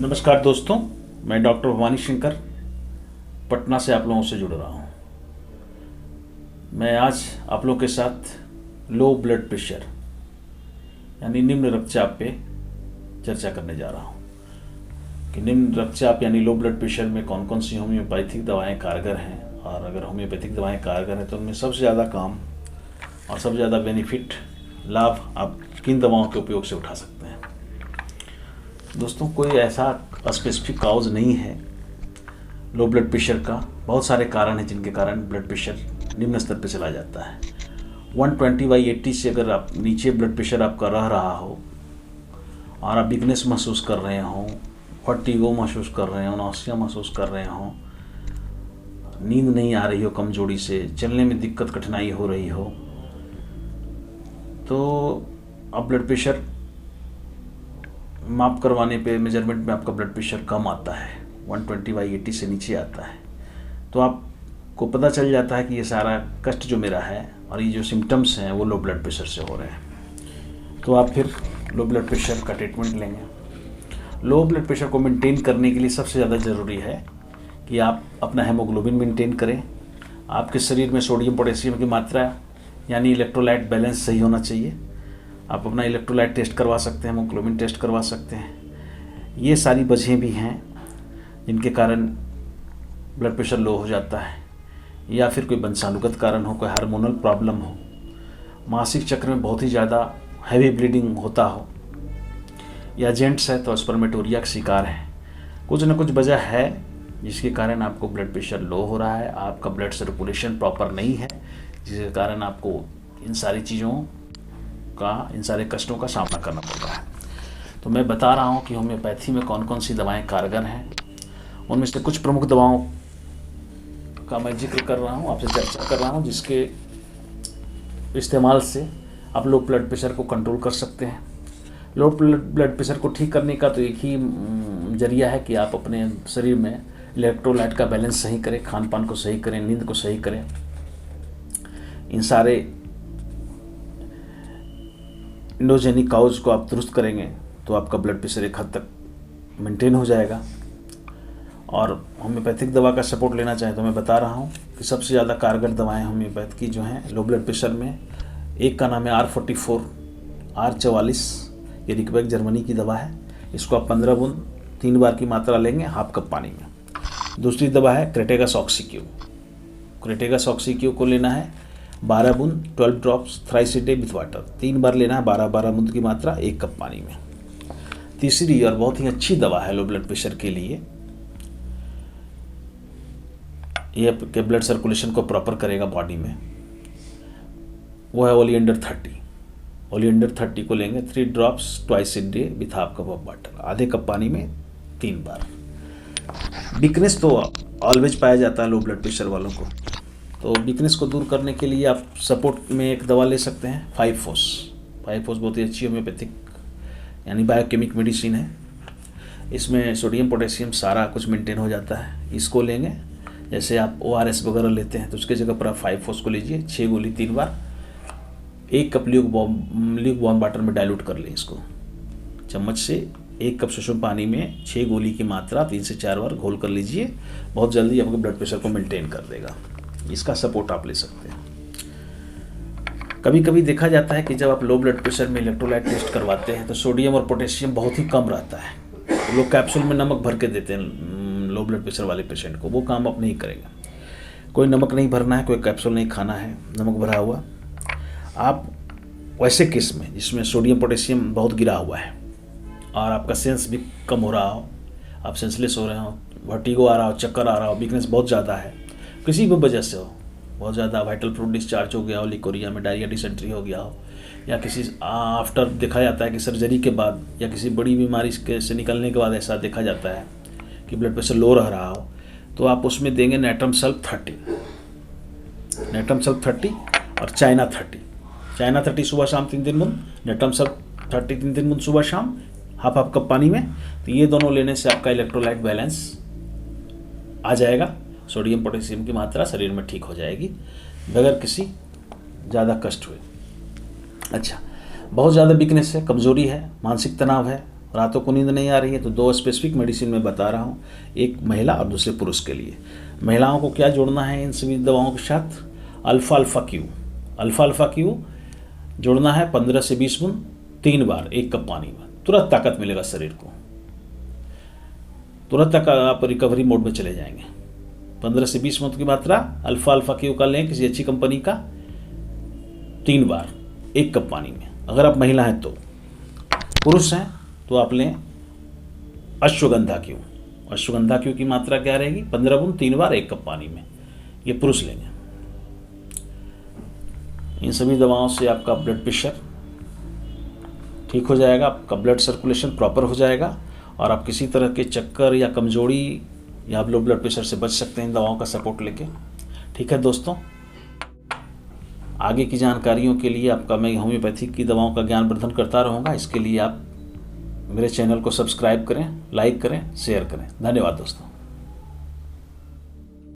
नमस्कार दोस्तों, मैं डॉक्टर भवानी शंकर पटना से आप लोगों से जुड़ रहा हूँ। मैं आज आप लोगों के साथ लो ब्लड प्रेशर यानी निम्न रक्तचाप पे चर्चा करने जा रहा हूँ कि निम्न रक्तचाप यानी लो ब्लड प्रेशर में कौन कौन सी होम्योपैथिक दवाएं कारगर हैं, और अगर होम्योपैथिक दवाएं कारगर हैं तो उनमें सबसे ज़्यादा काम और सबसे ज़्यादा बेनिफिट लाभ आप किन दवाओं के उपयोग से उठा सकते हैं। दोस्तों, कोई ऐसा स्पेसिफिक काउज नहीं है लो ब्लड प्रेशर का। बहुत सारे कारण हैं जिनके कारण ब्लड प्रेशर निम्न स्तर पे चला जाता है। 120/80 से अगर आप नीचे ब्लड प्रेशर आपका रह रहा हो और आप वीकनेस महसूस कर रहे हो, फटीगो महसूस कर रहे हो, नौसिया महसूस कर रहे हो, नींद नहीं आ रही हो कमजोरी से, चलने में दिक्कत कठिनाई हो रही हो, तो अब ब्लड प्रेशर माप करवाने पे मेजरमेंट में आपका ब्लड प्रेशर कम आता है, 120/80 से नीचे आता है, तो आपको पता चल जाता है कि ये सारा कष्ट जो मेरा है और ये जो सिम्टम्स हैं वो लो ब्लड प्रेशर से हो रहे हैं। तो आप फिर लो ब्लड प्रेशर का ट्रीटमेंट लेंगे। लो ब्लड प्रेशर को मेंटेन करने के लिए सबसे ज़्यादा ज़रूरी है कि आप अपना हेमोग्लोबिन मेंटेन करें। आपके शरीर में सोडियम पोटेशियम की मात्रा यानी इलेक्ट्रोलाइट बैलेंस सही होना चाहिए। आप अपना इलेक्ट्रोलाइट टेस्ट करवा सकते हैं, हेमोग्लोबिन टेस्ट करवा सकते हैं। ये सारी वजहें भी हैं जिनके कारण ब्लड प्रेशर लो हो जाता है, या फिर कोई वंशानुगत कारण हो, कोई हार्मोनल प्रॉब्लम हो, मासिक चक्र में बहुत ही ज़्यादा हैवी ब्लीडिंग होता हो, या जेंट्स है तो स्पर्मेटोरिया का शिकार है। कुछ न कुछ वजह है जिसके कारण आपको ब्लड प्रेशर लो हो रहा है। आपका ब्लड सर्कुलेशन प्रॉपर नहीं है, जिसके कारण आपको इन सारी चीज़ों का, इन सारे कष्टों का सामना करना पड़ रहा है। तो मैं बता रहा हूँ कि होम्योपैथी में कौन कौन सी दवाएं कारगर हैं। उनमें से कुछ प्रमुख दवाओं का मैं जिक्र कर रहा हूँ, आपसे चर्चा कर रहा हूँ, जिसके इस्तेमाल से आप लो ब्लड प्रेशर को कंट्रोल कर सकते हैं। लो ब्लड प्रेशर को ठीक करने का तो एक ही जरिया है कि आप अपने शरीर में इलेक्ट्रोलाइट का बैलेंस सही करें, खान पान को सही करें, नींद को सही करें। इन सारे इंडोजेनिक काउज को आप दुरुस्त करेंगे तो आपका ब्लड प्रेशर एक हद तक मेंटेन हो जाएगा। और होम्योपैथिक दवा का सपोर्ट लेना चाहें तो मैं बता रहा हूँ कि सबसे ज़्यादा कारगर दवाएं होम्योपैथ की जो हैं लो ब्लड प्रेशर में, एक का नाम है R44, R44, ये रिकबैक जर्मनी की दवा है। इसको आप 15 बूंद 3 बार की मात्रा लेंगे हाफ कप पानी में। दूसरी दवा है क्रेटेगास ऑक्सीक्यू। क्रेटेगास ऑक्सीक्यू को लेना है 12 बूंद 12 drops thrice a day with water, 3 बार लेना है 12-12 बूंद की मात्रा 1 कप पानी में। तीसरी और बहुत ही अच्छी दवा है लो ब्लड प्रेशर के लिए, ये आपके ब्लड सर्कुलेशन को प्रॉपर करेगा बॉडी में, वो है ओलिएंडर 30। ओलिएंडर 30 को लेंगे 3 drops twice a day with half cup of water, आधे कप पानी में 3 बार। वीकनेस तो ऑलवेज पाया जाता है लो ब्लड प्रेशर वालों को, तो वीकनेस को दूर करने के लिए आप सपोर्ट में एक दवा ले सकते हैं 5-फोस। 5-फोस बहुत ही अच्छी होम्योपैथिक यानी बायोकेमिक मेडिसिन है। इसमें सोडियम पोटेशियम सारा कुछ मेंटेन हो जाता है। इसको लेंगे, जैसे आप ORS वगैरह लेते हैं तो उसके जगह पर आप 5-फोस को लीजिए, 6 गोली 3 बार, 1 कप ल्यूक वार्म वाटर में डाइल्यूट कर लें। इसको चम्मच से 1 कप सुसुम पानी में 6 गोली की मात्रा 3 से 4 बार घोल कर लीजिए, बहुत जल्दी आपके ब्लड प्रेशर को मेंटेन कर देगा। इसका सपोर्ट आप ले सकते हैं। कभी कभी देखा जाता है कि जब आप लो ब्लड प्रेशर में इलेक्ट्रोलाइट टेस्ट करवाते हैं तो सोडियम और पोटेशियम बहुत ही कम रहता है, तो लोग कैप्सूल में नमक भर के देते हैं लो ब्लड प्रेशर वाले पेशेंट को। वो काम आप नहीं करेगा, कोई नमक नहीं भरना है, कोई कैप्सूल नहीं खाना है नमक भरा हुआ। आप वैसे केस में जिसमें सोडियम पोटेशियम बहुत गिरा हुआ है और आपका सेंस भी कम हो रहा हो, आप सेंसलेस हो रहे हो, वर्टिगो आ रहा हो, चक्कर आ रहा हो, वीकनेस बहुत ज़्यादा है, किसी भी वजह से हो, बहुत ज़्यादा वाइटल फ्लूइड डिस्चार्ज हो गया हो, लिकोरिया में डायरिया डिसेंट्री हो गया हो, या किसी आफ्टर देखा जाता है कि सर्जरी के बाद या किसी बड़ी बीमारी से निकलने के बाद ऐसा देखा जाता है कि ब्लड प्रेशर लो रह रहा हो, तो आप उसमें देंगे नेट्रम सल्फ 30 और चाइना 30 सुबह शाम 3 बूंद, नेट्रम सल्फ 30 3 बूंद सुबह शाम हाफ कप पानी में। तो ये दोनों लेने से आपका इलेक्ट्रोलाइट बैलेंस आ जाएगा, सोडियम पोटेशियम की मात्रा शरीर में ठीक हो जाएगी बगैर किसी ज़्यादा कष्ट हुए। अच्छा, बहुत ज़्यादा वीकनेस है, कमज़ोरी है, मानसिक तनाव है, रातों को नींद नहीं आ रही है तो 2 स्पेसिफिक मेडिसिन मैं बता रहा हूँ, एक महिला और दूसरे पुरुष के लिए। महिलाओं को क्या जोड़ना है इन सभी दवाओं के साथ? Alpha Q. अल्फा क्यू जोड़ना है 15 से 20 बूंद 3 बार 1 कप पानी में। तुरंत ताकत मिलेगा शरीर को, तुरंत तक आप रिकवरी मोड में चले जाएंगे। 15 से 20 बूंद की मात्रा अल्फा क्यू का लें, किसी अच्छी कंपनी का, 3 बार 1 कप पानी में, अगर आप महिला हैं तो। पुरुष हैं तो आप लें अश्वगंधा क्यू। अश्वगंधा क्यू की मात्रा क्या रहेगी? 15 बूंद 3 बार 1 कप पानी में, ये पुरुष लेंगे। इन सभी दवाओं से आपका ब्लड प्रेशर ठीक हो जाएगा, आपका ब्लड सर्कुलेशन प्रॉपर हो जाएगा और आप किसी तरह के चक्कर या कमजोरी या लो ब्लड प्रेशर से बच सकते हैं इन दवाओं का सपोर्ट लेके। ठीक है दोस्तों, आगे की जानकारियों के लिए आपका मैं होम्योपैथिक की दवाओं का ज्ञान वर्धन करता रहूँगा। इसके लिए आप मेरे चैनल को सब्सक्राइब करें, लाइक करें, शेयर करें। धन्यवाद दोस्तों।